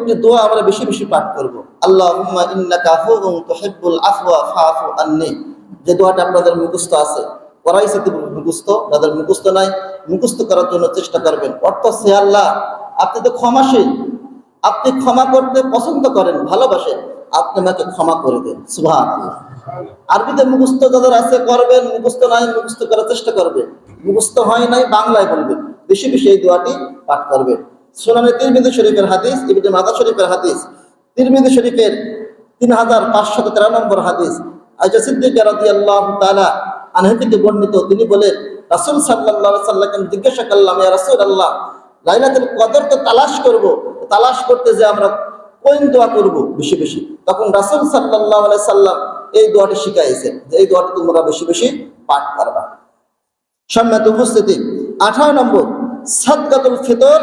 একটি দোয়া আমরা বেশি বেশি পাঠ করব, আল্লাহুম্মা ইন্নাকা আফুউন তুহিব্বুল আফওয়া ফাআফু আন্নি। যে দোয়াটা আপনাদের মুখস্থ আছে, করাইছে মুখস্থ, যাদের মুখস্থ নাই মুখস্থ করার জন্য চেষ্টা করবেন। অর্থ সে আল্লাহ, আপনি তো ক্ষমাশীল, আপনি ক্ষমা করতে পছন্দ করেন, ভালোবাসেন, আপনি আমাকে ক্ষমা করে দেন। সুবহানাল্লাহ। আরবিতে মুখস্থ যাদের আছে করবেন, মুখস্থ নাই মুখস্থ করার চেষ্টা করবেন, মুখস্থ হয় নাই বাংলায় বলবেন, বেশি বেশি এই দোয়াটি পাঠ করবেন। সুনানে তিরমিজি শরীফের হাদিস, ইবনে মাজাহ শরীফের হাদিস, তিরমিজি শরীফের 3513 নম্বর হাদিস, আয়েশা সিদ্দিকা রাদিয়াল্লাহু তাআলা আনহা থেকে বর্ণিত। তিনি বলেন, রাসূল সাল্লাল্লাহু আলাইহি সাল্লামকে জিজ্ঞাসা করলাম, ইয়া রাসূলুল্লাহ, লাইলাতুল কদর তো তালাশ করব, তালাশ করতে যে আমরা কোন দোয়া করব বেশি বেশি? তখন রাসূল সাল্লাল্লাহু আলাইহি সাল্লাম এই দোয়াটি শিখাইছেন যে এই দোয়াটি তোমরা বেশি বেশি পাঠ করবা। সম্মানিত উপস্থিতি, 18 নম্বর, সাদকাতুল ফিতর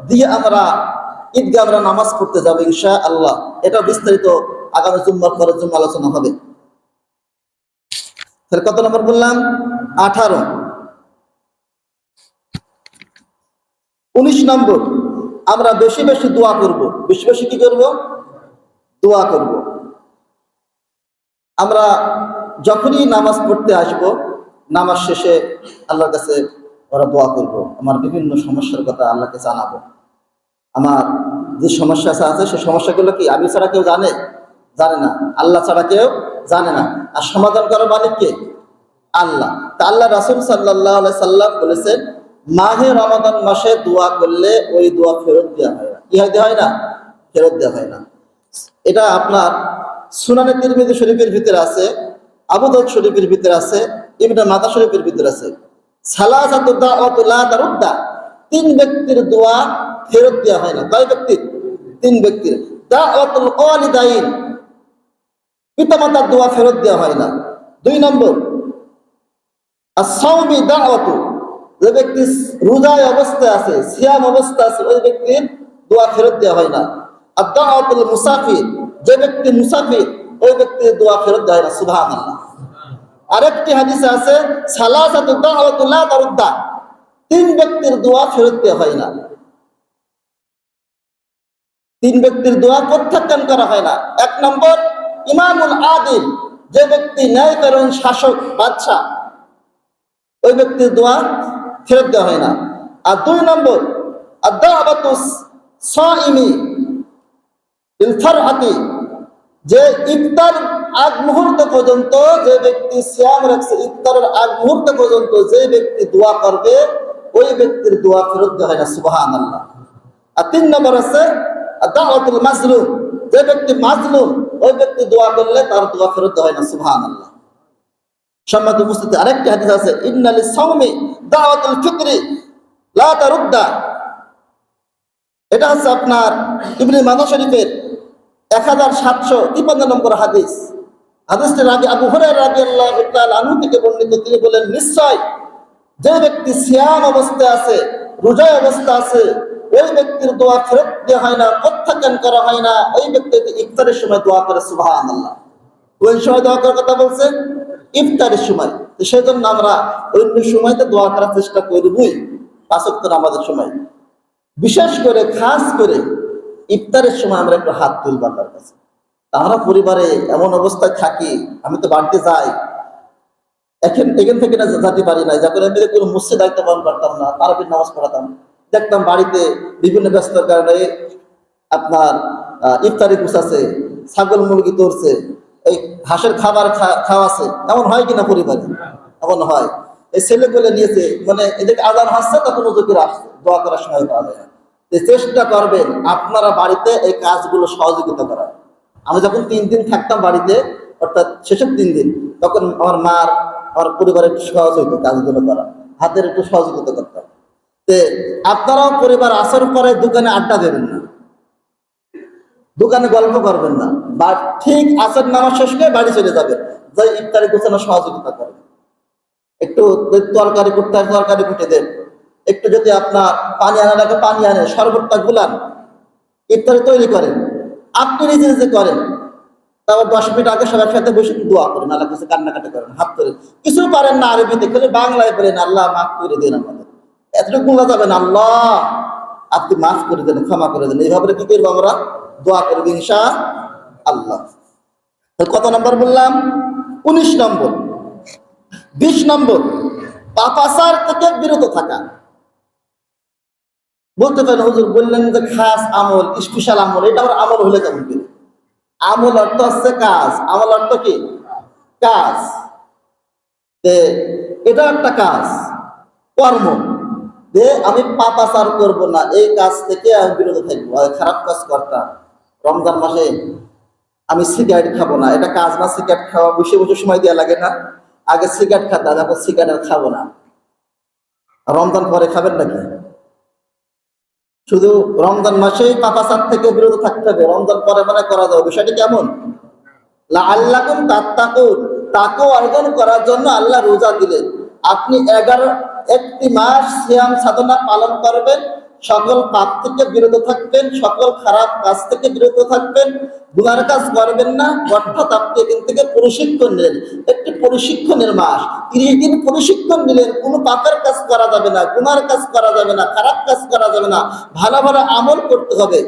দিয়ে আমরা ঈদগাহ আমরা নামাজ পড়তে যাব ইনশাআল্লাহ। এটা বিস্তারিত আগামী জুম্মার পরের জন্য আলোচনা হবে। তাহলে কত নম্বর বললাম? 18। 19 নম্বর, আমরা বেশি বেশি দোয়া করব। বেশি বেশি কি করব? দোয়া করব। আমরা যখনই নামাজ পড়তে আসব, নামাজ শেষে আল্লাহর কাছে ওরা দোয়া করব, আমার বিভিন্ন সমস্যার কথা আল্লাহকে জানাবো। আমার যে সমস্যা আছে সেই সমস্যাগুলো কি আমি ছাড়া কেউ জানে? জানে না। আল্লাহ ছাড়া কেউ জানে না। আর সমাধান করার মালিক কে? আল্লাহ। তা আল্লাহ রাসূল সাল্লাল্লাহু আলাইহি সাল্লাম বলেছেন, মাহে রমাদান মাসে দোয়া করলে ওই দোয়া ফেরত দেওয়া হয় না। কি হয় না? ফেরত দেওয়া হয় না। এটা আপনার সুনানে তিরমিজি শরীফের ভিতরে আছে, আবু দাউদ শরীফের ভিতরে আছে, ইবনে মাজাহ শরীফের ভিতরে আছে। সালাসাতু দাওয়াতু লা তারুদ্দা, 3 ব্যক্তির দোয়া ফেরত দেওয়া হয় না। কয় ব্যক্তির? 3 ব্যক্তির। দাওয়াতুল ওয়ালিদাইন, পিতামাতার দোয়া ফেরত দেওয়া হয় না। 2 নম্বর, as-সাওমি দাওয়াতু, যে ব্যক্তি রোজায় অবস্থায় আছে, সিয়াম অবস্থা আছে, ওই ব্যক্তির দোয়া ফেরত দেওয়া হয় না। আর দাওয়াতুল মুসাফির, যে ব্যক্তি মুসাফির, ওই ব্যক্তির দোয়া ফেরত দেওয়া হয় না। সুবহানাল্লাহ। আরেকটি হাদিসে আছে, সালাসাতু দাওয়াতু লা তারুদ্দা, 3 ব্যক্তির দোয়া ফেরত দেওয়া হয় না। 3 ব্যক্তির দোয়া প্রত্যাখ্যান করা হয় না। 1 নম্বর, ইমামুল আদিল, যে ব্যক্তি ন্যায়পরায়ণ শাসক, বাদশা, ওই ব্যক্তির দোয়া ফেরত দেওয়া হয় না। আর 2 নম্বর, আদ-দাওয়াতুস সাইমি বিল ফারহাতি, যে ইফতার আগ মুহূর্ত পর্যন্ত যে ব্যক্তি সিয়াম রাখছে, ইফতারের আগ মুহূর্ত পর্যন্ত যে ব্যক্তি দোয়া করবে, ওই ব্যক্তির দোয়া ফেরত দেওয়া হয় না। সুবহানাল্লাহ। আর 3 নম্বর আছে দাওয়াতুল মাজলুম, যে ব্যক্তি মাজলুম, ওই ব্যক্তি দোয়া করলে তার দোয়া ফেরত দেওয়া হয় না। সুবহানাল্লাহ। সম্মানিত উপস্থিতি, আরেকটি হাদিস আছে, ইন্না লিস-সাওমি দাওয়াতুল ফিতরি লা তারুদ্দা। এটা হচ্ছে আপনার ইবনে মাজাহ শরীফের 1753 নম্বর হাদিস। হাদিসটি আবু হুরায়রা রাদিয়াল্লাহু তাআলা আনহু থেকে বর্ণিত। তিনি বলেন, নিশ্চয় যে ব্যক্তি সিয়াম অবস্থায় আছে, রোজা অবস্থা আছে, ওই ব্যক্তির দোয়া ফেরত দেওয়া হয় না, প্রত্যাখ্যান করা হয় না। ওই ব্যক্তি ইফতারের সময় দোয়া করে। সুবহানাল্লাহ। ওই সময় দোয়া করার কথা বলছে? ইফতারের সময়। তো সেই জন্য আমরা অন্য সময়তে দোয়া করার চেষ্টা করবই, 5 ওয়াক্ত নামাজের সময়। বিশেষ করে খাস করে ইফতারের সময় আমরা একটু হাত তুলব আল্লাহর কাছে। আমরা পরিবারে এমন অবস্থায় থাকি, আমি তো বাড়িতে যাই, এখান থেকে না যেতে পারি না, যখন আমি কোনো মসজিদ দায়িত্ব পালন করতাম না, তারাবির নামাজ পড়াতাম, দেখতাম বাড়িতে বিভিন্ন ব্যস্ততার কারণে আপনার ইফতারি গুছাচ্ছে, ছাগল মুরগি তরছে, এই হাঁসের খাবার খাওয়াছে। এমন হয় কিনা পরিবারে? এমন হয়। এই ছেলেগুলো নিয়েছে, মানে এদেরকে আজান হাসছে, তখন ওদের আসছে, দোয়া করার সময় পাওয়া যায় না। চেষ্টা করবেন আপনারা বাড়িতে এই কাজগুলো সহযোগিতা করার। আমি যখন 3 দিন থাকতাম বাড়িতে, অর্থাৎ শেষের 3 দিন, তখন আমার পরিবারের একটু সহজ হইতো কাজগুলো করা, হাতের একটু সহযোগিতা করতাম। আপনারাও পরিবার আসর পরে দোকানে আড্ডা দেবেন না, দোকানে গল্প করবেন না, বা ঠিক আসর নামাজ শেষ করে বাড়ি চলে যাবেন, যাই ইফতারি গোছানো সহযোগিতা করেন। একটু তরকারি কুটে দেন, একটু যদি আপনার পানি আনা লাগে পানি আনে, শরবতটা গুলান, ইফতারি তৈরি করেন, আপনি নিজে নিজে করেন। তারপর 10 মিনিট আগে সবার সাথে বসে দোয়া করেন, আল্লাহ কাছে কান্নাকাটি করেন, হাত ধরে। কিছু পারেন না আরবিতে, খালি বাংলায় বলেন, আল্লাহ মাফ করে দেন আমাদের। এতটুকু বলা যাবে না, আল্লাহ আপনি মাফ করে দেন, ক্ষমা করে দেন। এইভাবে কি করবো আমরা? দোয়া করবে ইনশাআল্লাহ। কত নম্বর বললাম? 19 নম্বর। 20 নম্বর, পাপাচার থেকে বিরত থাকা। বলতে পারেন হুজুর বললেন যে খাস আমল, স্পেশাল আমল, এটা আবার আমল হলে কেমন করে? আমল অর্থ হচ্ছে কাজ, আমল অর্থ কি? কাজ। এটা একটা কাজ, কর্ম। যে আমি পাপাচার করব না, এই কাজ থেকে আমি বিরত থাকবো। খারাপ কাজ করতাম, রমজান মাসে আমি সিগারেট খাবো না, এটা কাজ না? সিগারেট খাওয়া বসে বসে সময় দেওয়া লাগে না? আগে সিগারেট খাতাম, এখন সিগারেট খাবো না। রমজান পরে খাবেন নাকি? শুধু রমজান মাসেই পাপাচার থেকে বিরত থাকতে হবে, রমজান পরে মানে করা যাবে। বিষয়টি কেমন? লাআল্লাকুম তাত্তাকুন, তাকওয়া অর্জন করার জন্য আল্লাহ রোজা দিলেন। আপনি 11টি মাস সিয়াম সাধনা পালন করবেন, সকল পাপ থেকে বিরত থাকবেন, সকল খারাপ কাজ থেকে বিরত থাকবেন, গুনার কাজ করবেন না। অর্থাৎ আপনি এখান থেকে প্রশিক্ষণ নিলেন, একটি প্রশিক্ষণের মাস। 30 দিন প্রশিক্ষণ নিলেন, কোনো পাপের কাজ করা যাবে না, গুনার কাজ করা যাবে না, খারাপ কাজ করা যাবে না, ভালো ভালো আমল করতে হবে।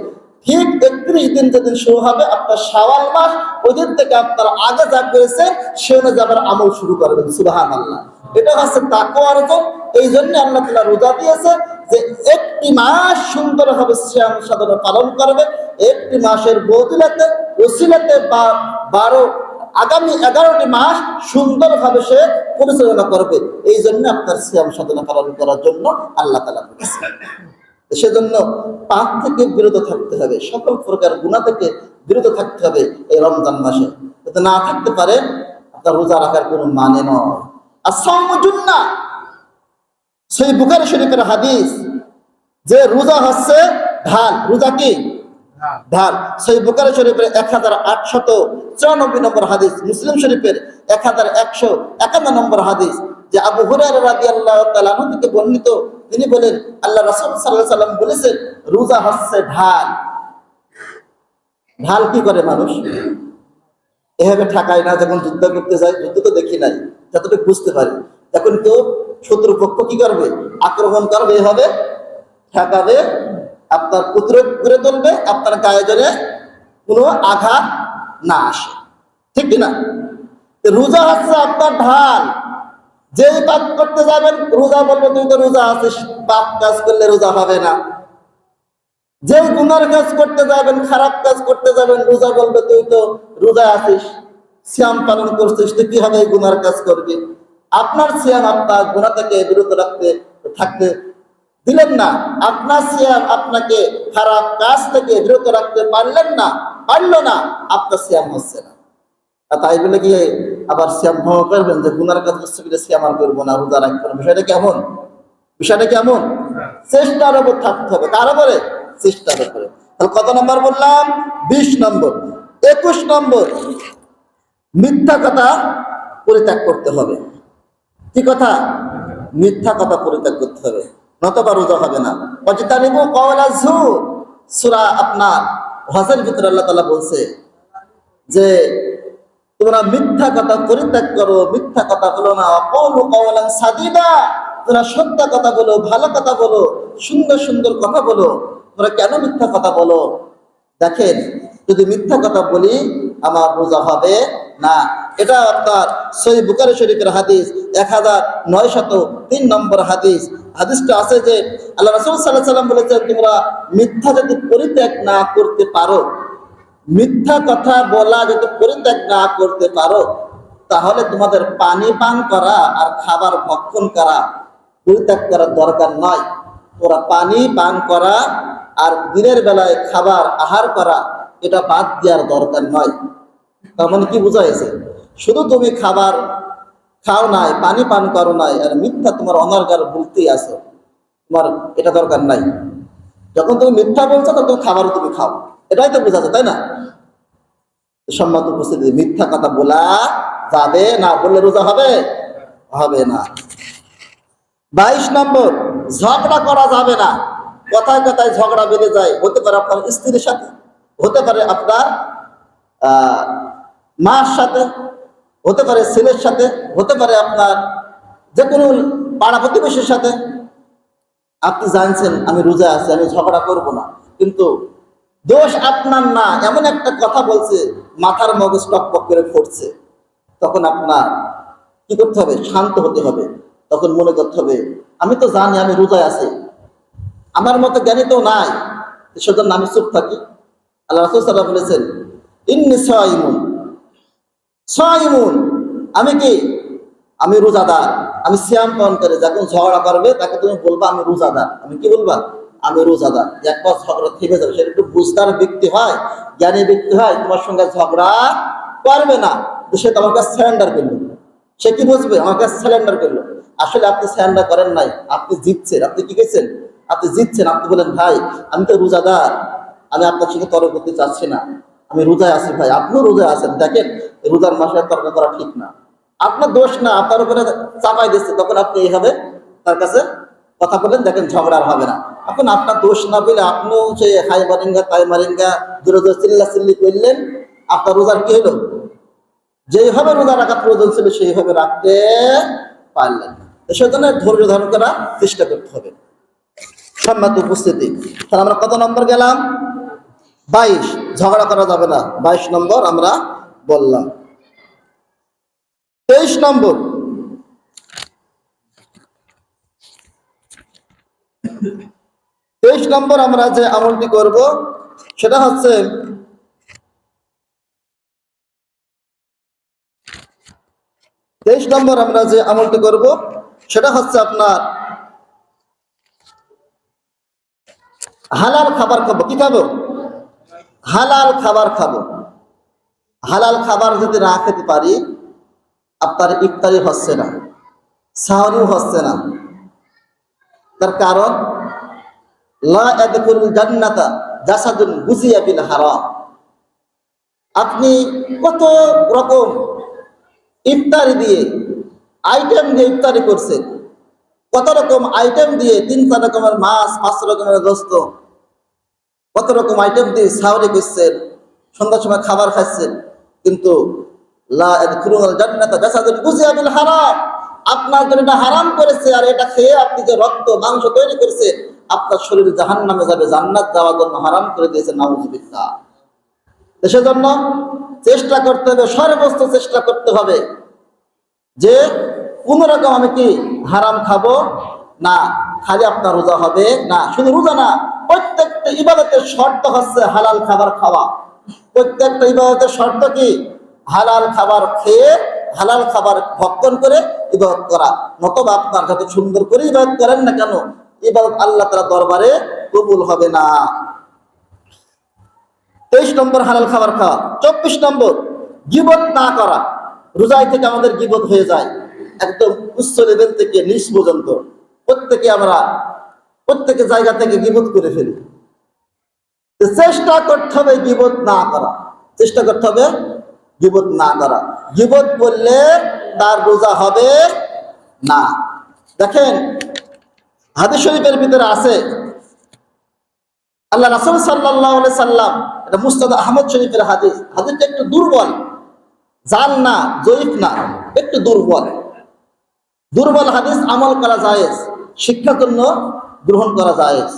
ঠিক 31 দিন যেদিন শুরু হবে আপনার শাওয়াল মাস, ওই দিন থেকে আপনার আগে যা করেছেন সে অনুযায়ী আবার আমল শুরু করবেন। সুবহানাল্লাহ। এটা হচ্ছে তাকওয়া অর্জন। এই জন্য আল্লাহ তাআলা রোজা দিয়েছে যে একটি মাস সুন্দরভাবে সিয়াম সাধনা পালন করবে। একটি মাসের বদলাতে ওসিলাতে বা 12 আগামী 11টি মাস সুন্দরভাবে সে পরিচালনা করবে। এই জন্য আপনার সিয়াম সাধনা পালন করার জন্য আল্লাহ তাআলা বলেছেন। সেজন্য পাপ থেকে বিরত থাকতে হবে, সকল প্রকার গুনাহ থেকে বিরত থাকতে হবে এই রমজান মাসে। যদি না থাকতে পারে আপনার রোজা রাখার কোনো মানে নয়। as-সাওমু জুন্নাহ, সেই বুখারী শরীফের হাদিস যে রোজা হচ্ছে ঢাল। রোজা কি? ঢাল। সেই বুখারী শরীফের 1894 নম্বর হাদিস, মুসলিম শরীফের 1151 নম্বর হাদিস, যে আবু হুরায়রা রাদিয়াল্লাহু তাআলা আনহু থেকে বর্ণিত। তিনি বলেন আল্লাহ রাসূল সাল্লাল্লাহু আলাইহি ওয়াসাল্লাম বলেছেন রোজা হচ্ছে ঢাল। ঢাল কি করে মানুষ? এভাবে ঠেকায় না, যখন যুদ্ধ করতে যায়, যুদ্ধ তো দেখি নাই, যতটুকু বুঝতে পারি, তখন কেউ শত্রুপক্ষ কি করবে? আক্রমণ করবে, এভাবে ঠেকাবে, আপনার প্রতিরোধ করে তুলবে, আপনার গায়ে জোরে কোনো আঘাত না আসে, ঠিক কিনা? রোজা হচ্ছে আপনার ঢাল। যেই পাপ করতে যাবেন রোজা বলবে তুই তো রোজা আছিস, পাপ কাজ করলে রোজা হবে না। যেই গুনার কাজ করতে যাবেন, খারাপ কাজ করতে যাবেন, রোজা বলবে তুই তো রোজা আছিস, সিয়াম পালন করছিস, তুই কি হবে গুনার কাজ করবি? আপনার সিয়াম আপনার গুনাহ থেকে বিরত রাখতে থাকতে দিলেন না, আপনার সিয়াম আপনাকে খারাপ কাজ থেকে বিরত রাখতে পারলো না, আপনার সিয়াম হচ্ছে না। তাই বলে কি আবার সিয়াম ভঙ্গ করবেন যে গুনার কাজ করছে বলে সিয়াম আর করবো না, রোজা রাখবো না? বিষয়টা কেমন? বিষয়টা কেমন? চেষ্টার উপর থাকতে হবে, কার উপরে? চেষ্টার উপরে। তাহলে কত নম্বর বললাম? 20 নম্বর। 21 নম্বর, মিথ্যা কথা পরিত্যাগ করতে হবে। কি কথা? মিথ্যা কথা পরিত্যাগ করতে হবে, নতবা রোজা হবে না। ওয়াজতানিবু কাওলা যুর, সূরা আপনার হজের ভিতরে আল্লাহ তাআলা বলছে যে তোমরা মিথ্যা কথা পরিত্যাগ করো। মিথ্যা কথা বলো না। ওয়াকুলু কাওলান সাদীদা, তোমরা সত্য কথা বলো, ভালো কথা বলো, সুন্দর সুন্দর কথা বলো। তোমরা কেন মিথ্যা কথা বলো? দেখেন, যদি মিথ্যা কথা বলি আমার রোজা হবে না। এটা আপনার সহিহ বুখারী শরীফের হাদিস, 1903 নম্বর হাদিস। হাদিসটা আছে যে আল্লাহ রাসূল সাল্লাল্লাহু আলাইহি ওয়াসাল্লাম বলেছেন তোমরা মিথ্যা যদি পরিত্যাগ না করতে পারো, মিথ্যা কথা বলা যদি পরিত্যাগ না করতে পারো, তাহলে তোমাদের পানি পান করা আর খাবার ভক্ষণ করা পরিত্যাগ করার দরকার নয়। তোরা পানি পান করা আর দিনের বেলায় খাবার আহার করা এটা বাদ দেওয়ার দরকার নয়। তার মানে কি বোঝা হয়েছে? শুধু তুমি খাবার খাও নাই, পানি পান করো নাই, আর মিথ্যা তোমার অনর্গার বলতেই আছো, তোমার এটা দরকার নাই। যখন তুমি মিথ্যা বলছো তখন খাবারও তুমি খাও, এটাই তো বোঝাচ্ছে, তাই না? সম্মানিত উপস্থিতি, মিথ্যা কথা বলা যাবে না, বললে রোজা হবে? হবে না। 22 নম্বর, ঝগড়া করা যাবে না। কথায় কথায় ঝগড়া বেড়ে যায়, হতে পারে আপনার স্ত্রীর সাথে, হতে পারে আপনার মার সাথে, হতে পারে ছেলের সাথে, হতে পারে আপনার যে কোনো পাড়া প্রতিবেশীর সাথে। আপনি জানছেন আমি রোজা আছি, আমি ঝগড়া করব না, কিন্তু দোষ আপনার না, এমন একটা কথা বলছে মাথার মগজ টকপক করে ফুটছে, তখন আপনার কি করতে হবে? শান্ত হতে হবে। তখন মনে করতে হবে আমি তো জানি আমি রোজায় আছি, আমার মতো জ্ঞানী তো নাই, সেজন্য আমি চুপ থাকি। আল্লাহ রাসূল সাল্লাল্লাহু আলাইহি ওয়াসাল্লাম বলেছেন ইন্নী সাইমুন, সাইমুন, আমি কি? আমি রোজাদার, আমি সিয়াম পালন করে। যখন ঝগড়া করবে তাকে তুমি বলবা আমি রোজাদার। আমি কি বলবা? আমি রোজাদার। একবার ঝগড়া থেমে যাবে। সেটা একটু বুঝদার ব্যক্তি হয়, জ্ঞানী ব্যক্তি হয়, তোমার সঙ্গে ঝগড়া করবে না। তো সে তোমার কাছে সারেন্ডার করলো। সে কি বুঝবে? আমার কাছে সারেন্ডার করলো। আসলে আপনি সারেন্ডার করেন নাই, আপনি জিতছেন। আপনি কি গেছেন? আপনি জিতছেন। আপনি বলেন ভাই আমি তো রোজাদার, আমি আপনার সঙ্গে তর্ক করতে চাচ্ছি না, আমি রোজায় আছি। ভাই আপনিও রোজায় আছেন, দেখেন রোজার মাসে তর্ক করা ঠিক না, আপনার দোষ না, আপনার উপরে চাপাই দিচ্ছে। তখন আপনি এইভাবে তার কাছে কথা বলেন, দেখেন ঝগড়া আর হবে না। এখন আপনার দোষ না বলে আপনিও সে হাই মারিঙ্গা তাই মারিঙ্গা দূরে দূরে চিল্লা চিল্লি করলেন, আপনার রোজার কি হলো? যেভাবে রোজা রাখা প্রয়োজন ছিল সেইভাবে রাখতে পারলেন না। সেজন্য ধৈর্য ধারণ করার চেষ্টা করতে হবে। সম্মানিত উপস্থিতি, তাহলে আমরা কত নম্বর গেলাম? 22। ঝগড়া করা যাবে না, 22 নম্বর আমরা বললাম। 23 নম্বর, 23 নম্বর আমরা যে আমলটি করব সেটা হচ্ছে 23 নম্বর আমরা যে আমলটি করব সেটা হচ্ছে আপনার হালাল খাবার খাবো। কি খাবো? হালাল খাবার খাবো। হালাল খাবার যদি না খেতে পারি, আপনার ইফতারি হচ্ছে না, সাহরিও হচ্ছে না। তার কারণ লা ইয়াদখুলুল জান্নাতা জাসাদুন গুজিয়া বিল হারাম। আপনি কত রকম ইফতারি দিয়ে, আইটেম দিয়ে ইফতারি করছেন, কত রকম আইটেম দিয়ে, 3-4 রকমের মাছ, 5 রকমের গোস্ত, কত রকম আইটেম দিয়ে সাহরি করছেন, সন্ধ্যার সময় খাবার খাচ্ছেন, কিন্তু লা ইয়াদখুলুল জান্নাতা জাসাদুন গুজিয়া বিল হারাম, আপনার জন্য এটা হারাম করেছে। আর এটা খেয়ে আপনি যে রক্ত মাংস তৈরি করছে, আপনার শরীর জাহান্নামে যাবে, জান্নাত যাওয়ার জন্য হারাম করে দিয়েছে। নাউযুবিল্লাহ। সেজন্য চেষ্টা করতে হবে, সর্বোচ্চ চেষ্টা করতে হবে যে কোন রকম আমি কি হারাম খাবো না। খালি আপনার রোজা হবে না, শুধু রোজা না, প্রত্যেকটা ইবাদতের শর্ত হচ্ছে হালাল খাবার খাওয়া। প্রত্যেকটা ইবাদতের শর্ত কি? হালাল খাবার খেয়ে, হালাল খাবার ভক্ষণ করে ইবাদত করা। নতুবা আপনার যত সুন্দর করে ইবাদত করেন না কেন, ইবাদত আল্লাহ তাআলার দরবারে কবুল হবে না। 23 নম্বর হালাল খাবার খাওয়া। 24 নম্বর গীবত না করা। রোজায় থেকে আমাদের গীবত হয়ে যায়, একদম উচ্চ লেভেল থেকে নিচ পর্যন্ত প্রত্যেকে জায়গা থেকে গীবত করে ফেলি। চেষ্টা করতে হবে গীবত না করা, চেষ্টা করতে হবে গীবত না করা। গীবত করলে তার রোজা হবে না। দেখেন হাদিস শরীফের ভিতরে আছে, আল্লাহ রাসূল সাল্লাল্লাহু আলাইহি সাল্লাম, এটা মুসনাদ আহমদ শরীফের হাদিস। হাদিসটা একটু দুর্বল, জাল না, জয়ীফ না, একটু দুর্বল হাদিস। আমল করা জায়েজ, শিক্ষার জন্য গ্রহণ করা জায়েজ।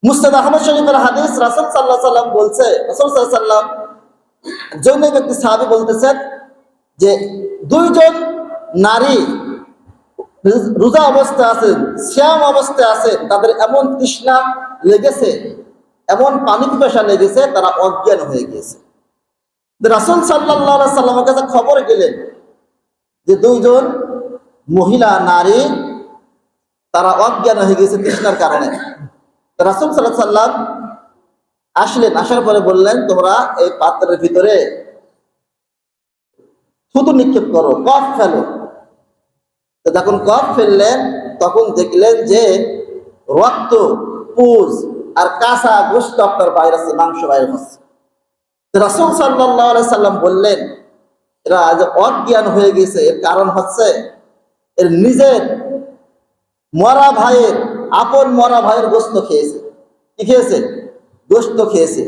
মুসনাদ আহমদ শরীফের হাদিস, রাসূল সাল্লাল্লাহু আলাইহি সাল্লাম বলছে, রাসূল সাল্লাল্লাহু আলাইহি সাল্লাম জৈনব ব্যক্তি সাহাবী বলতেছেন যে 2 জন নারী রোজা অবস্থায় আছেন, সিয়াম অবস্থায় আছেন, তাদের এমন তৃষ্ণা লেগেছে, এমন পানি পিপাসা লেগেছে, তারা অজ্ঞান হয়ে গিয়েছে। রাসূল সাল্লাল্লাহু আলাইহি সাল্লামের কাছে খবর গেলেন যে 2 জন মহিলা নারী তারা অজ্ঞান হয়ে গেছে তৃষ্ণার কারণে। রাসূল সাল্লাল্লাহু আলাইহি সাল্লাম আসলেন, আসার পরে বললেন তোমরা এই পাত্রের ভিতরে থুতু নিক্ষেপ করো, কফ ফেলো। যখন কফ ফেললেন তখন দেখলেন যে রক্ত, পুজ আর কাঁচা গোশত আপনার বাইরে আছে, মাংস বাইরে হচ্ছে। রাসূল সাল্লাল্লাহু আলাইহি সাল্লাম বললেন এরা যে অজ্ঞান হয়ে গেছে, এর কারণ হচ্ছে এর নিজের মরা ভাইয়ের, আপন মরা ভাইয়ের গোশত খেয়েছে। কি খেয়েছে? গোশত খেয়েছে,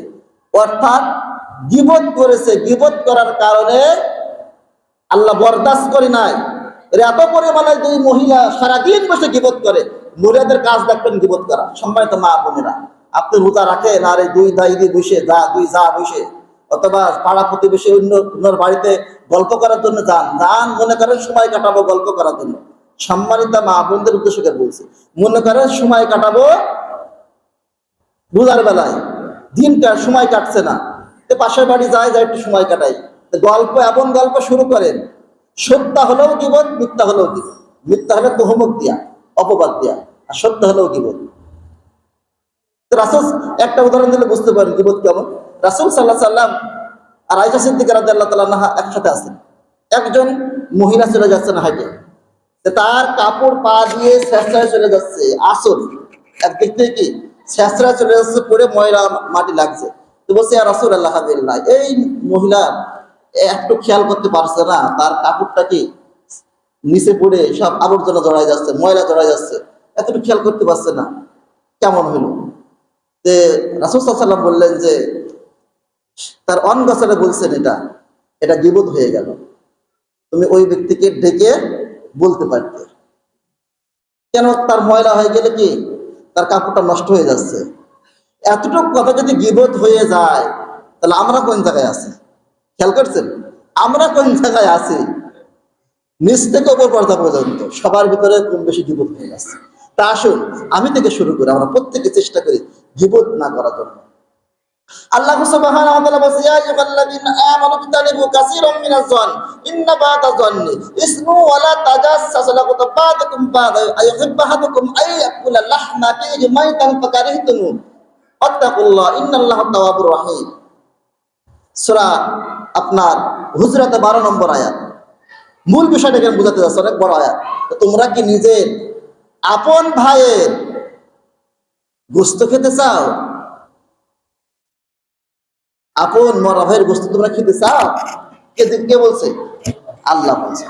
অর্থাৎ গীবত করেছে। গীবত করার কারণে আল্লাহ বরদাস্ত করে নাই। এর এত পরিমাণে 2 মহিলা সারাদিন বসে গীবত করে, মহিলাদের কাজ দেখবেন গীবত করা। সম্মানিত মা বোনেরা, আপনি রোজা রাখেন আর এই দুই দাই দিয়ে বসে দুই যা বসে, অথবা পাড়া প্রতিবেশী অন্যর বাড়িতে গল্প করার জন্য যান মনে করেন সময় কাটাবো গল্প করার জন্য। সম্মানিত মা বোনদের উদ্দেশ্য করে বলছি, মনে করেন সময় কাটাবো রোজার বেলায়, দিনটা সময় কাটছে না, তো পাশের বাড়ি যায় একটু সময় কাটাই, গল্প এমন গল্প শুরু করেন, সত্য হলেও গীবত, মিথ্যা হলেও গীবত। মিথ্যা হলে তোহমত দিয়া, অপবাদ দিয়া, আর সত্য হলেও গীবত। রাসূল একটা উদাহরণ দিলে বুঝতে পারেন গীবত কেমন। রাসূল সাল্লাল্লাহু আলাইহি সাল্লাম আর আয়েশা সিদ্দিকা রাদিয়াল্লাহু তাআলা আনহা একসাথে আছেন। একজন মহিলা চলে যাচ্ছেন হাঁটে, তার কাপড় পা দিয়ে ছেঁচড়ায় চলে যাচ্ছে, আসল একদিক থেকে কি ছেঁচড়ায় চলে যাচ্ছে, পরে ময়লা মাটি লাগছে। তো বলছে ইয়া রাসূলুল্লাহ, এই মহিলা একটু খেয়াল করতে পারছে না, তার কাপড়টা কি নিচে পড়ে সব আবর্জনা জড়াই যাচ্ছে, ময়লা জড়াই যাচ্ছে, এতটুকু খেয়াল করতে পারছে না, কেমন হলো? যে রাসূল সাল্লাল্লাহু আলাইহি ওয়াসাল্লাম বললেন যে তার অনগোছালো বলছেন, এটা গীবত হয়ে গেল, তুমি ওই ব্যক্তিকে ডেকে বলতে পারতে। কেন? তার ময়লা হয়ে গেলে কি তার কাপড়টা নষ্ট হয়ে যাচ্ছে। এতটুকু কথা যদি গীবত হয়ে যায়, তাহলে আমরা কোন জায়গায় আছি? খেয়াল করছেন, আমরা কোন জায়গায় আছি? নিচ থেকে উপর পর্দা পর্যন্ত সবার ভিতরে কম বেশি গীবত হয়ে গেছে। তা আসুন আমি থেকে শুরু করি, আমরা প্রত্যেকে চেষ্টা করি গীবত না করার জন্য। আল্লাহ সুবহানাহু ওয়া তাআলা বলেন, ইয়া আইয়ুহাল্লাযীনা আমানু ইজতানিবু কাসীরাম মিনাজ যন ইন্না বা'দা যন্নি ইসমু ওয়া লা তাজাসসাসু লাকুম বা'দাকুম বা'দা আইয়ুহিব্বু আহাদুকুম আইয়াকুলা লাহমা আখিহি মাইতান ফাকারিহতুমু আত্তাকুল্লাহ ইন্নাল্লাহা তাওয়াবুর রাহিম। সূরা আপনার হুজরাতে 12 নম্বর আয়াত। মূল বিষয়টাকে বোঝাতে যাচ্ছে, অনেক বড় আয়াত। তোমরা কি নিজের আপন ভাইয়ের গোশত খেতে চাও? আপন মরা ভাইয়ের গোশত তোমরা খেতে চাও? কে বলছে? আল্লাহ বলছে।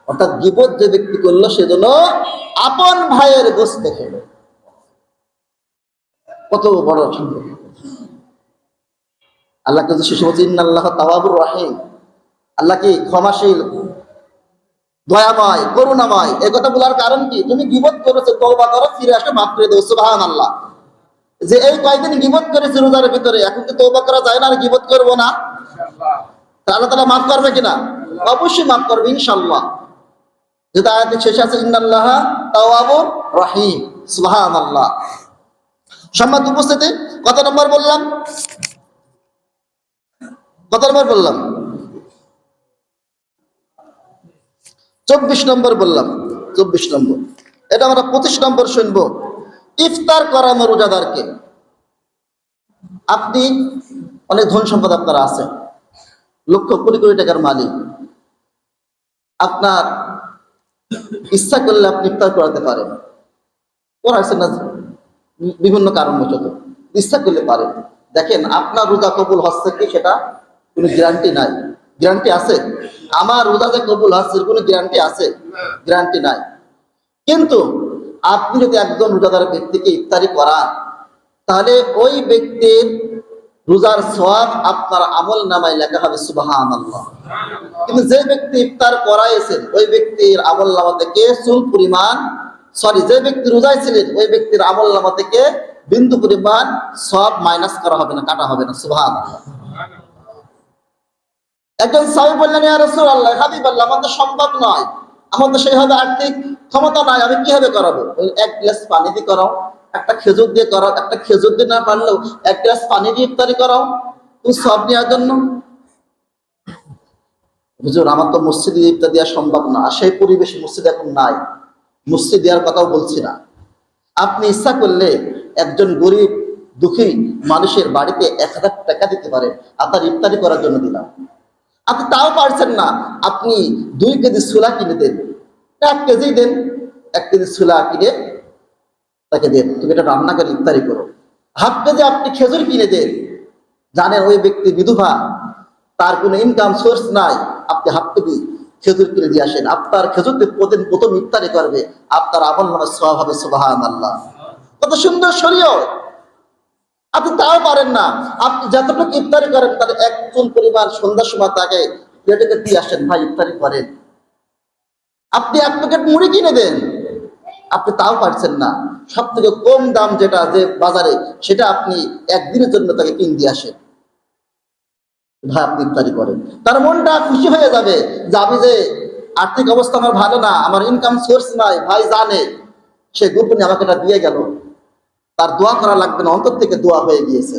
অর্থাৎ গীবত যে ব্যক্তি করলো সেজন্য আপন ভাইয়ের গোশত খেলো। কত বড় সম্পর্ক! আল্লাহকে যে শেষে বলছে ইন্নাল্লাহা তাওয়াবুর রাহিম, আল্লাহ কি ক্ষমাশীল, দয়াময়, করুণাময়। এই কথা বলার কারণ কি? তুমি গীবত করেছো, তওবা করো, ফিরে আসো, মাফ করে দাও। সুবহানাল্লাহ। যে এই কয়েকদিন গীবত করেছে রোজার ভিতরে, এখন কি তওবা করা যায় না? আর গীবত করবো না? আল্লাহ তাআলা মাফ করবে কিনা? অবশ্যই মাফ করবে ইনশাআল্লাহ। যেটা আয়াতের শেষে আছে ইন্নাল্লাহা তাওয়াবুর রাহিম। সুবহানাল্লাহ। সম্মানিত উপস্থিতি, কত নম্বর বললাম? 24 নম্বর বললাম। 24 নম্বর। এটা আমরা 25 নম্বর শুনবো। ইফতার করানো রোজাদারকে। আপনি অনেক ধন সম্পদ আপনার আছে, লক্ষ কোটি কোটি টাকার মালিক, আপনার ইচ্ছা করলে আপনি ইফতার করাতে পারেন, করাচ্ছেন না বিভিন্ন কারণবশত, ইচ্ছা করলে পারেন। দেখেন আপনার রোজা কবুল হচ্ছে কি সেটা কোনো গ্যারান্টি নাই। গ্যারান্টি আছে? আমার রোজা যে কবুল হচ্ছে কোনো গ্যারান্টি আছে? গ্যারান্টি নাই। কিন্তু আপনি যদি একজন রোজাদার ব্যক্তিকে ইফতারি করান, তাহলে ওই ব্যক্তির রোজার সওয়াব আপনার আমল নামায় লেখা হবে। সুবহানাল্লাহ। কিন্তু যে ব্যক্তি ইফতার করাইছেন ওই ব্যক্তির আমল নামা থেকে যে ব্যক্তি রোজায় ছিলেন ওই ব্যক্তির আমল নামা থেকে বিন্দু পরিমাণ সওয়াব মাইনাস করা হবে না, কাটা হবে না। সুবহানাল্লাহ। একজন সাহাবী বললেন, ইয়া রাসূলুল্লাহ, হাবিবাল্লাহ, আমাদের সম্ভব নয়, আমাদের সেইভাবে আর্থিক ক্ষমতা নাই, আমি কিভাবে করাবো? এক গ্লাস পানি দিয়ে করাও, একটা খেজুর দিয়ে করাও, একটা খেজুর দিয়ে না পারলেও এক গ্লাস পানি দিয়ে ইফতারি করাও, তুমি সব নেওয়ার জন্য। হুজুর, আমার তো মসজিদে ইফতার দেওয়া সম্ভব না, আর সেই পরিবেশ মসজিদ এখন নাই, মসজিদ দেওয়ার কথাও বলছি না। আপনি ইচ্ছা করলে একজন গরিব দুঃখী মানুষের বাড়িতে 1000 টাকা দিতে পারেন, আপনার ইফতারি করার জন্য দিলাম। আপনি তাও পারছেন না, আপনি 2 কেজি ছোলা কিনে দেন, 1 কেজি দেন, 1 কেজি ছোলা কিনে তাকে দেন, তুমি এটা রান্না করে ইফতারি করো। 1/2 কেজি আপনি খেজুর কিনে দেন, জানেন ওই ব্যক্তি বিধবা, তার কোনো ইনকাম সোর্স নাই, আপনি 1/2 কেজি খেজুর কিনে দিয়ে আসেন, আপনার খেজুর দিয়ে প্রথম ইফতারি করবে, আপনার আমল নামায় সওয়াব হবে। সুবহানাল্লাহ। কত সুন্দর শরীয়ত! আপনি তাও পারেন না, আপনি যতটুকু ইফতারি করেন তার 1 চুল পরিমাণ সন্ধ্যার সময় তাকে প্লেটে দিয়ে আসেন, ভাই ইফতারি করেন। আপনি 1 প্যাকেট মুড়ি কিনে দেন, আপনি তাও পারছেন না, সব থেকে কম দাম যেটা যে বাজারে, সেটা আপনি একদিনের জন্য তাকে কিনে দিয়ে আসেন, ভাই আপনি ইফতারি করেন। তার মনটা খুশি হয়ে যাবে যে আমি যে আর্থিক অবস্থা আমার ভালো না, আমার ইনকাম সোর্স নাই, ভাই জানে, সে গোপনে আমাকে এটা দিয়ে গেল, তার দোয়া করা লাগবে না, অন্তর থেকে দোয়া হয়ে গিয়েছে।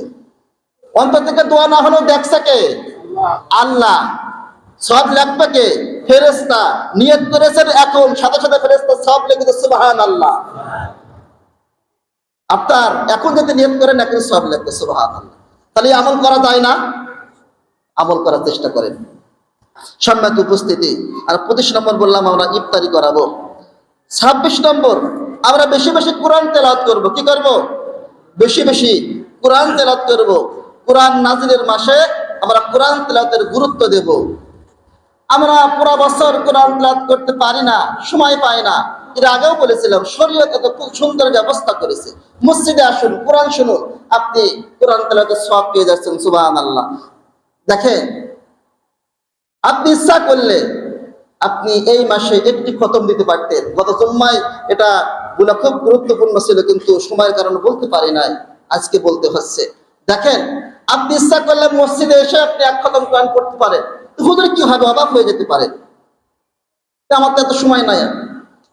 অন্তর থেকে দোয়া না হলেও দেখছে কে? আল্লাহ। সব লেখবে কে? ফেরেশতা। নিয়ত করেছেন এখন, সাথে সাথে ফেরেশতা সব লিখে দিচ্ছে, সুবহানাল্লাহ। আপনার এখন যদি নিয়ত করেন এখন সব লিখবে, সুবহানাল্লাহ। তাহলে আমল করা যায় না? আমল করার চেষ্টা করেন। সম্মানিত উপস্থিতি, আর 25 নম্বর বললাম আমরা ইফতারি করাবো। 26 নম্বর, আমরা বেশি বেশি কোরআন তেলাওয়াত করব। কি করব? বেশি বেশি কোরআন তেলাওয়াত করব। কোরআন নাজিলের মাসে আমরা কোরআন তেলাওয়াতের গুরুত্ব দেব। আমরা পুরো বছর কোরআন তেলাওয়াত করতে পারি না, সময় পাই না। এর আগেও বলেছিলাম, শরীয়ত এত খুব সুন্দর ব্যবস্থা করেছে। মসজিদে আসুন, কোরআন শুনুন, আপনি কোরআন তেলাওয়াতের সওয়াব পেয়ে যাচ্ছেন, সুবহানাল্লাহ। দেখেন, আপনি ইচ্ছা করলে আপনি এই মাসে একটি খতম দিতে পারতেন। গত জুম্মায় এটা বলা খুব গুরুত্বপূর্ণ ছিল, কিন্তু সময়ের কারণে বলতে পারি নাই, আজকে বলতে হচ্ছে। দেখেন, আপনি ইচ্ছা করলে মসজিদে এসে আপনি এক খতম কোরআন পড়তে পারেন। হুজুর কি হবে, অবাক হয়ে যেতে পারে, আমার তো এত সময় নাই।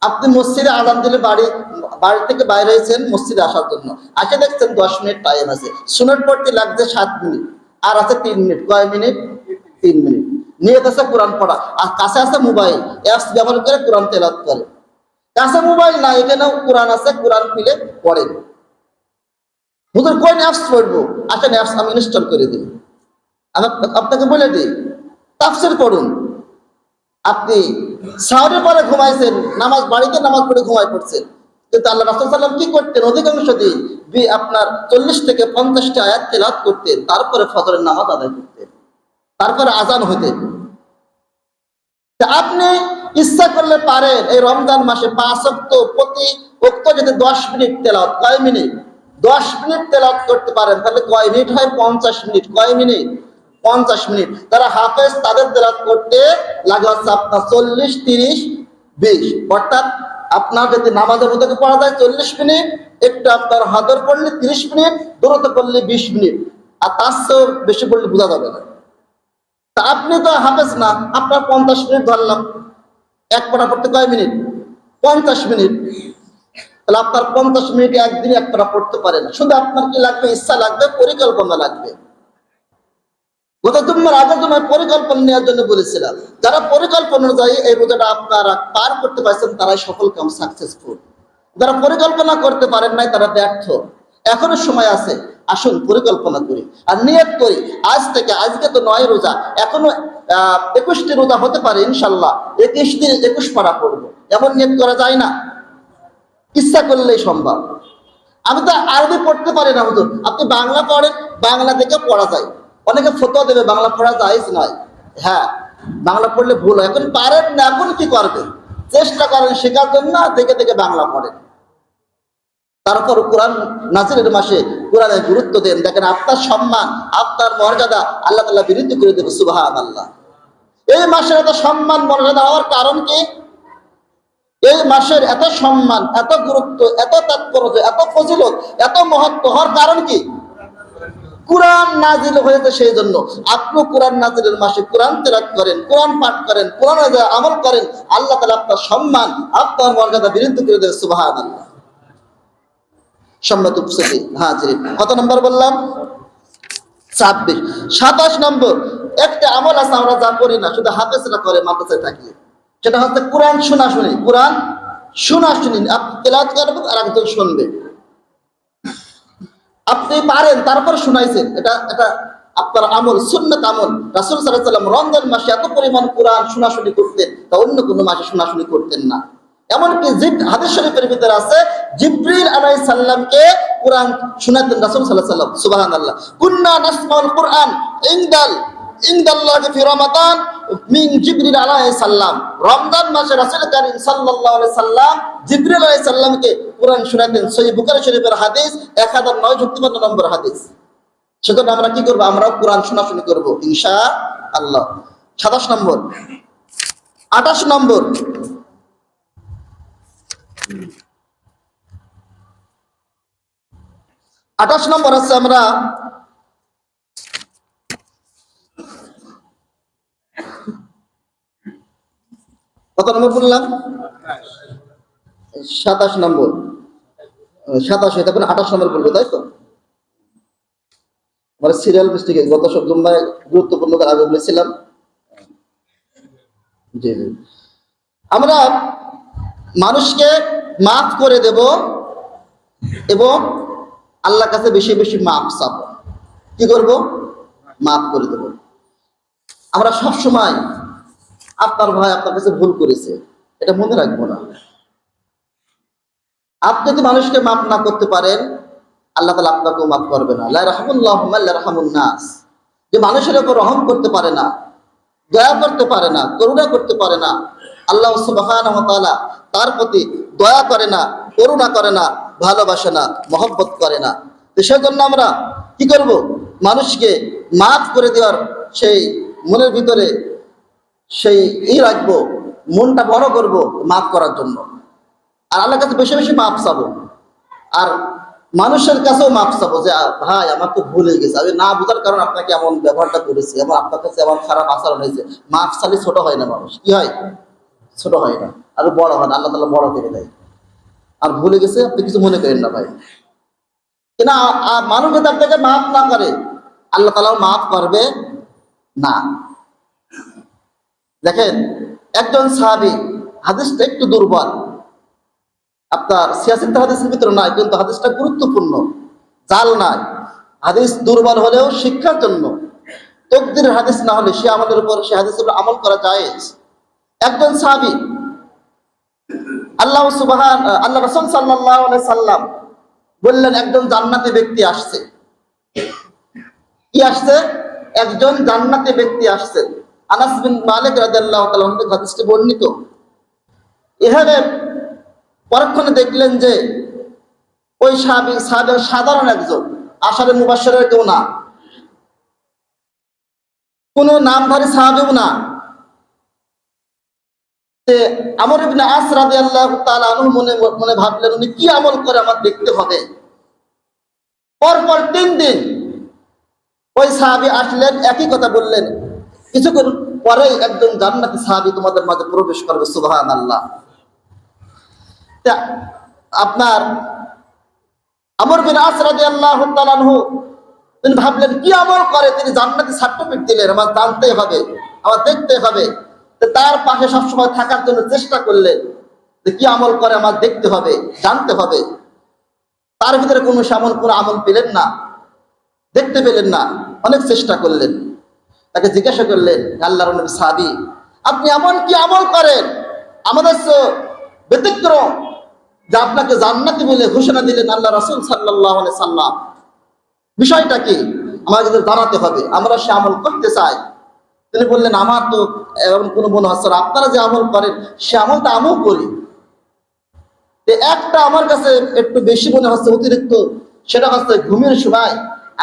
আপনি মসজিদে আজান দিলে বাড়ি থেকে বাইরে হয়েছেন মসজিদে আসার জন্য, আসে দেখছেন 10 মিনিট টাইম আছে, সুন্নত পড়তে লাগছে 7 মিনিট, আর আছে 3 মিনিট। কয় মিনিট? 3 মিনিট। নিয়ত আছে কোরআন পড়া, আর কাছে আছে মোবাইল, অ্যাপস ব্যবহার করে কোরআন তেলাওয়াত করে। কাছে মোবাইল না, এখানেও কোরআন আছে, কোরআন খুলে পড়েন। হুজুর কোন অ্যাপস পড়বো? আসেন অ্যাপস আমি ইনস্টল করে দিই, আমি আপনাকে বলে দিই, তাফসীর পড়ুন। আপনি সাহরের পরে ঘুমাইছেন, বাড়িতে নামাজ পড়ে ঘুমাই পড়ছেন, কিন্তু আল্লাহ রাসূল সাল্লাল্লাহু আলাইহি ওয়াসাল্লাম কি করতেন? অধিকাংশ দিন আপনার 40 থেকে 50টা আয়াত তেলাওয়াত করতেন, তারপরে ফজরের নামাজ আদায় করতেন, তারপরে আজান হইতেন। আপনি ইচ্ছা করলে পারেন এই রমজান মাসে 5 ওয়াক্ত প্রতি ওয়াক্ত যদি 10 মিনিট তেলাওয়াত, কয় মিনিট? 10 মিনিট তেলাওয়াত করতে পারেন, তাহলে কয় মিনিট হয়? 50 মিনিট। কয় মিনিট? 50 মিনিট। তারা হাফেজ, তাদের তেলাওয়াত করতে লাগে হচ্ছে আপনার 40, 30, 20। অর্থাৎ আপনার যদি নামাজের মধ্যে পড়া যায় 40 মিনিট, একটু আপনার হাদর পড়লে 30 মিনিট, দূরত্ব পড়লে 20 মিনিট, আর তার চেয়েও বেশি পড়লে বোঝা যাবে না। তা আপনি তো হাফেজ না, আপনার 50 মিনিট ধরলাম, এক পারা পড়তে কয় মিনিট? 50 মিনিট। তাহলে আপনার 50 মিনিট একদিন এক পারা পড়তে পারেন। শুধু আপনার কি লাগবে? ইচ্ছা লাগবে, পরিকল্পনা লাগবে। গত জুম্মার আগের জুম্মায় পরিকল্পনা নেওয়ার জন্য বলেছিলাম, যারা পরিকল্পনা অনুযায়ী এই রোজাটা আপনারা পার করতে পারছেন, তারাই সফল কাম, সাকসেসফুল। যারা পরিকল্পনা করতে পারেন নাই, তারা ব্যর্থ। এখনো সময় আছে, আসুন পরিকল্পনা করি আর নিয়ত করি। আজ থেকে, আজকে তো 9 রোজা, এখনো 21টি রোজা হতে পারে, ইনশাল্লাহ 21 দিন 21 পারা পড়বো, এমন নিয়ত করা যায় না? ইচ্ছা করলেই সম্ভব। আমি তো আরবি পড়তে পারি না হুজুর, আপনি বাংলা পড়েন, বাংলা থেকে পড়া যায়। অনেকে ফতোয়া দেবে বাংলা পড়া জায়েজ নয়। হ্যাঁ, বাংলা পড়লে ভুল হয়। এখন পারেন না, এখন কি করবেন? চেষ্টা করেন শেখার জন্য, দেখে দেখে বাংলা পড়েন। তারপর কোরআন নাজিলের মাসে কোরআনের গুরুত্ব দেন। দেখেন, আপনার সম্মান, আপনার মর্যাদা আল্লাহ তাআলা বৃদ্ধি করে দেবে, সুবহানাল্লাহ। এই মাসের এত সম্মান মর্যাদা হওয়ার কারণ কি? এই মাসের এত সম্মান, এত গুরুত্ব, এত তাৎপর্য, এত ফজিলত, এত মহত্ব হওয়ার কারণ কি? কোরআন নাজিল হয়েছে সেই জন্য। আপনি কোরআন নাজিলের মাসে কোরআন তেলাওয়াত করেন, কোরআন পাঠ করেন, কোরআন অনুযায়ী আমল করেন, আল্লাহ তাআলা আপনার সম্মান, আপনার মর্যাদা বৃদ্ধি করে দেবে, সুবহানাল্লাহ। সম্মানিত উপস্থিতি হাজিরিন, কত নম্বর বললাম? 26। 27 নম্বর, একটা আমল আছে আমরা যা করি না, শুধু হাফেজরা করে মাদ্রাসায় থাকি, সেটা হচ্ছে কোরআন শোনাশুনি। কোরআন শোনাশুনি, আপনি তেলাওয়াত করবেন আর একজন শুনবে। আপনি পারেন, তারপর শুনাইছেন, এটা এটা আপনার আমল, সুন্নাত আমল। রাসূল সাল্লাল্লাহু আলাইহি ওয়াসাল্লাম রমজান মাসে এত পরিমাণ কোরআন শোনাশুনি করতেন, তা অন্য কোনো মাসে শোনাশুনি করতেন না। এমনকি হাদিস শরীফের ভিতরে আছে, জিবরিল আলাইহিস সালামকে কোরআন শোনাতেন রাসূল সাল্লাল্লাহু আলাইহি ওয়াসাল্লাম, সুবহানাল্লাহ। কুন্না নাসমাউল কুরআন ইনদাল্লাহি ফি রমাদান মিন জিবরিল আলাইহিস সালাম। রমজান মাসে রাসূল কারীম সাল্লাল্লাহু আলাইহি সাল্লাম জিবরিল আলাইহিস সালামকে কোরআন শোনাতেন। সহিহ বুখারী শরীফের হাদিস 1953 নম্বর হাদিস। সেজন্য আমরা কি করব? আমরাও কোরআন শোনাশুনি করব ইনশাআল্লাহ। 27 নম্বর। 28 নম্বর, 28 নম্বর আছে, আমরা কত নম্বর বললাম? 27 নম্বর, 27, তখন 28 নম্বর বলবো, তাই তো? আমার সিরিয়াল মিস্টেক, গত সব জুম্মায় গুরুত্বপূর্ণ আগে বলেছিলাম। জি জি, আমরা মানুষকে মাফ করে দেব এবং আল্লাহর কাছে বেশি বেশি মাফ চাবো। কি করব? মাফ করে দেব। আমরা সব সময় আপনার ভাই আপনার কাছে ভুল করেছে এটা মনে রাখবো না। আপনি যদি মানুষকে মাফ না করতে পারেন, আল্লাহ তাআলা আপনাকেও মাফ করবে না। লা রাহমাতুল্লাহু মান লা রাহমুন নাস, যে মানুষের উপর রহম করতে পারে না, দয়া করতে পারে না, করুণা করতে পারে না, আল্লাহ সুবহানাহু ওয়া তাআলা তার প্রতি দয়া করে না, করুণা করে না, ভালোবাসে না, মহব্বত করে না। তো সেজন্য আমরা কি করব? মানুষকে মাফ করে দেওয়ার সেই মনের ভিতরে সেই রাখবো, মনটা বড় করব মাফ করার জন্য। আর আল্লাহর কাছে বেশি বেশি মাফ চাবো। আর মানুষের কাছেও মাফ চাবো যে ভাই আমার তো ভুল হয়ে গেছে, আমি না বোঝার কারণে আপনাকে এমন ব্যবহারটা করেছি, এবং আপনার কাছে এমন খারাপ আচরণ হয়েছে। মাফ চালি ছোট হয় না, মানুষ কি হয়? ছোট হয় না, আর বড় হয় না, আল্লাহ তাআলা বড় করে দেয়। আর ভুলে গেছে আপনি কিছু মনে করেন না ভাই, কিনা মানুষ যদি আপনাকে মাফ না করে, আল্লাহ তাআলাও মাফ করবে না। দেখেন, একজন সাহাবী, হাদিসটা একটু দুর্বল, আপনার সিয়াসিত হাদিসের ভিতরে নাই, কিন্তু হাদিসটা গুরুত্বপূর্ণ, জাল নাই। হাদিস দুর্বল হলেও শিক্ষার জন্য, তাকদীরের হাদিস না হলে সে আমলের উপর, সে হাদিসের উপর আমল করা জায়েজ। একজন সাহাবী, আল্লাহ রাসূল সাল্লাল্লাহু আলাইহি সাল্লাম বললেন একজন জান্নাতি ব্যক্তি আসছে। কি আসছে? একজন জান্নাতি ব্যক্তি আসছে। আনাস বিন মালিক রাদিয়াল্লাহু তাআলা থেকে হাদিসটি বর্ণিত। এখানে পরক্ষণে দেখলেন যে ওই সাহাবী সাধারণ একজন, আশারে মুবাশশিরের কেউ না, কোনো নামধারী সাহাবীও না। আমর ইবনে আস রাদিয়াল্লাহু তাআলা আনহু মনে মনে ভাবলেন উনি কি আমল করে আমার দেখতে হবে। পরপর 3 দিন ওই সাহাবী আসলেন, একই কথা বললেন। কিছুক্ষণ পরেই একজন জান্নাতি সাহাবী তোমাদের মাঝে প্রবেশ করবে, সুবহানাল্লাহ। তা আপনার আমর বিন আস রাদিয়াল্লাহু তাআলা আনহু তিনি ভাবলেন কি আমল করে তিনি জান্নাতি সার্টিফিকেট দিলেন, আমার জানতে হবে, আমার দেখতে হবে। তার পাশে সবসময় থাকার জন্য চেষ্টা করলেন যে কি আমল করে আমার দেখতে হবে, জানতে হবে। তার ভিতরে কোনো সামন কোনো আমল পেলেন না, দেখতে পেলেন না, অনেক চেষ্টা করলেন। তাকে জিজ্ঞাসা করলেন, আল্লাহর নবী সাহাবী আপনি এমন কি আমল করেন আমাদের ব্যতিক্রম, যে আপনাকে জান্নাতি বলে ঘোষণা দিলেন আল্লাহ রাসূল সাল্লাল্লাহু আলাইহি সাল্লাম, বিষয়টা কি আমাদের জানাতে হবে, আমরা সে আমল করতে চাই। তিনি বললেন আমার তো এমন কোনো মনে হচ্ছে না, আপনারা যে আমল করেন সে আমলটা আমিও করি। একটা আমার কাছে একটু বেশি মনে হচ্ছে, অতিরিক্ত, সেটা হচ্ছে ঘুমের সময়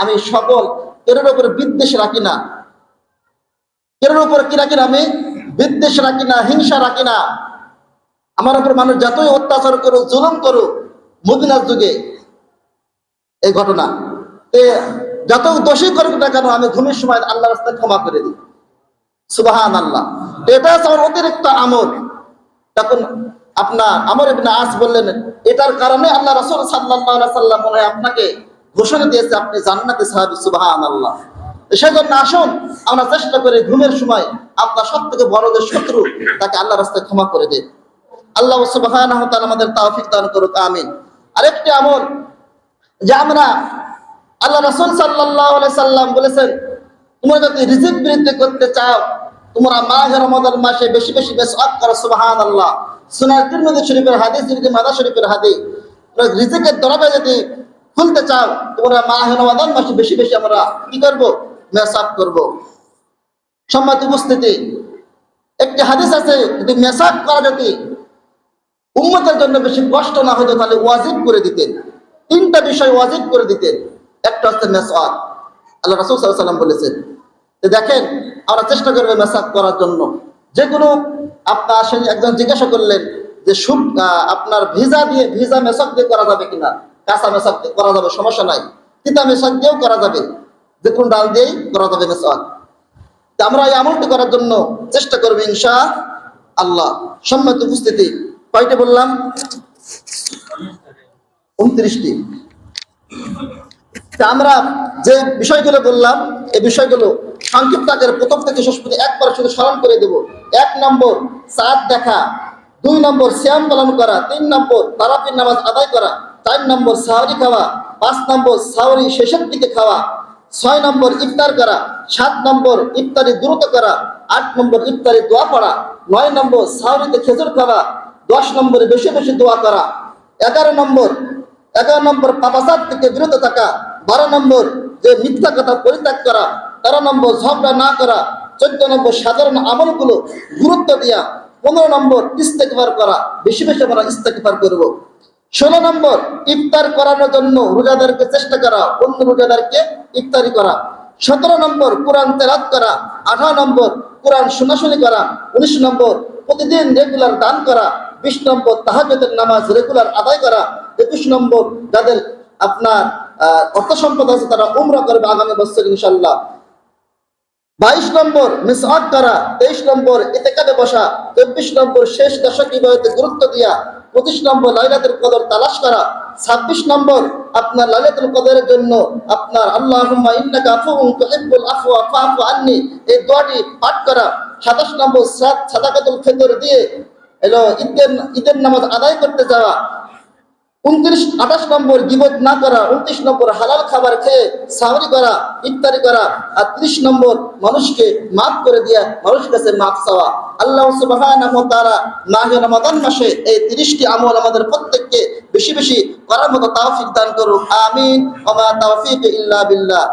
আমি সকল এর উপরে বিদ্বেষ রাখি না, এর উপরে কি রাখি না, আমি বিদ্বেষ রাখি না, হিংসা রাখি না। আমার উপর মানুষ যতই অত্যাচার করুক, জুলুম করুক, মদিনার যুগে এই ঘটনা, যত দোষী করুক না কেন আমি ঘুমের সময় আল্লাহর রাস্তায় ক্ষমা করে দিই, সুবহানাল্লাহ। এটা হচ্ছে আমার অতিরিক্ত আমল। তখন আপনার আমর ইবনে আস বললেন এটার কারণে আল্লাহ রাসূল সাল্লাল্লাহু আলাইহি সাল্লাম মনে হয় আপনাকে ঘোষণা দিয়েছে আপনি জান্নাতি সাহাবী, সুবহানাল্লাহ। সেজন্য আসুন আমরা চেষ্টা করি ঘুমের সময় আপনার সবথেকে বড় যে শত্রু তাকে আল্লাহর রাস্তায় ক্ষমা করে দিন। আল্লাহ সুবহানাহু ওয়া তাআলা আমাদের তৌফিক দান করুক, আমিন। আরেকটি আমল যে আমরা, আল্লাহ রাসূল সাল্লাল্লাহু আলাইহি সাল্লাম বলেছেন তোমরা যদি রিজিক বৃদ্ধি করতে চাও তোমরা মাহে রমাদান মাসে বেশি বেশি মিসওয়াক করো, সুবহানাল্লাহ। সুনান তিরমিজি শরীফের হাদিস, তিরমিজি মাদা শরীফের হাদিস, রিজিকের দরজা যদি খুলতে চাও তোমরা মাহে রমাদান মাসে বেশি বেশি আমরা কি করব? মিসওয়াক করব। সম্মানিত উপস্থিতি, একটি হাদিস আছে যদি মিসওয়াক করা যদি উম্মতের জন্য বেশি কষ্ট না হতো তাহলে ওয়াজিব করে দিতেন। 3টা বিষয় ওয়াজিব করে দিতেন। একটা হচ্ছে মিসওয়াক, আল্লাহ রাসূল সাল্লাল্লাহু আলাইহি ওয়াসাল্লাম বলেছেন। তো দেখেন আমরা চেষ্টা করব মিসওয়াক করার জন্য। যে কোনো আপনার একজন জিজ্ঞাসা করলেন যে আপনার ভিসা মিসওয়াক দিয়ে করা যাবে কিনা, কাঁচা মিসওয়াক দিয়ে করা যাবে, সমস্যা নাই। তিতা মেশাক দিয়েও করা যাবে, যে কোনো ডাল দিয়েই করা যাবে মেশাক। আমরা এই আমলটি করার জন্য চেষ্টা করবো ইনশাআল্লাহ। সম্মানিত উপস্থিতি, কয়টি বললাম? 29টি। আমরা যে বিষয়গুলো বললাম এই বিষয়গুলো সংক্ষিপ্ত আকারে প্রথম থেকে শেষ পর্যন্ত একবার শুধু স্মরণ করে দেব। 1 নম্বর চাঁদ দেখা, 2 নম্বর সিয়াম পালন করা, 3 নম্বর তারাবির নামাজ আদায় করা, 4 নম্বর সাহরি খাওয়া, 5 নম্বর সাহরি শেষের দিকে খাওয়া, 6 নম্বর ইফতার করা, 7 নম্বর ইফতারি দ্রুত করা, 8 নম্বর ইফতারি দোয়া পড়া, 9 নম্বর সাহরিতে খেজুর খাওয়া, 10 নম্বরে বেশি বেশি দোয়া করা, 11 নম্বর পাপাচার থেকে বিরত থাকা, 12 নম্বর যে মিথ্যা কথা পরিত্যাগ করা, 13 নম্বর ঝগড়া না করা, 14 নম্বর সাধারণ আমলগুলো গুরুত্ব দেওয়া, 15 নম্বর ইস্তেগফার করা, বেশি বেশি আমরা ইস্তেগফার করব। 16 নম্বর ইফতার করানোর জন্য রোজাদারকে চেষ্টা করা, অন্য রোজাদারকে ইফতারি করা। 17 নম্বর কোরআন তেলাওয়াত করা, 18 নম্বর কোরআন শোনাশুনি করা, 19 নম্বর প্রতিদিন রেগুলার দান করা, 20 নম্বর তাহাজ্জুদের নামাজ রেগুলার আদায় করা, 21 নম্বর যাদের আপনার অর্থ সম্পদ আছে তারা উমরা করবে আগামী বছর ইনশাআল্লাহ। 22 নম্বর মিসওয়াক করা, 23 নম্বর ইতিকাফে বসা, 24 নম্বর শেষ দশক ইবাদতে গুরুত্ব দিয়া, 25 নম্বর লাইলাতুল কদর তালাশ করা, 26 নম্বর আপনার লাইলাতুল কদরের জন্য আপনার আল্লাহুম্মা ইন্নাকা আফুউন তুহিব্বুল আফওয়া ফাফু আন্নি এই দোয়াটি পাঠ করা, 27 নম্বর সাদাকাতুল ফিতর দিয়ে এলো ঈদের নামাজ আদায় করতে যাওয়া, 28 নম্বর গীবত না করা, 29 নম্বর হালাল খাবার খেয়ে সাহরি করা, ইফতারি করা, আর 30 নম্বর মানুষকে মাফ করে দিয়া মানুষের কাছে মাফ চাওয়া। আল্লাহ সুবহানাহু ওয়া তাআলা মাহে রমাদান মাসে এই 30টি আমল আমাদের প্রত্যেককে বেশি বেশি করার মতো তৌফিক দান করুক। আমিন। ওয়া মা তাওফীক ইল্লা বিল্লাহ।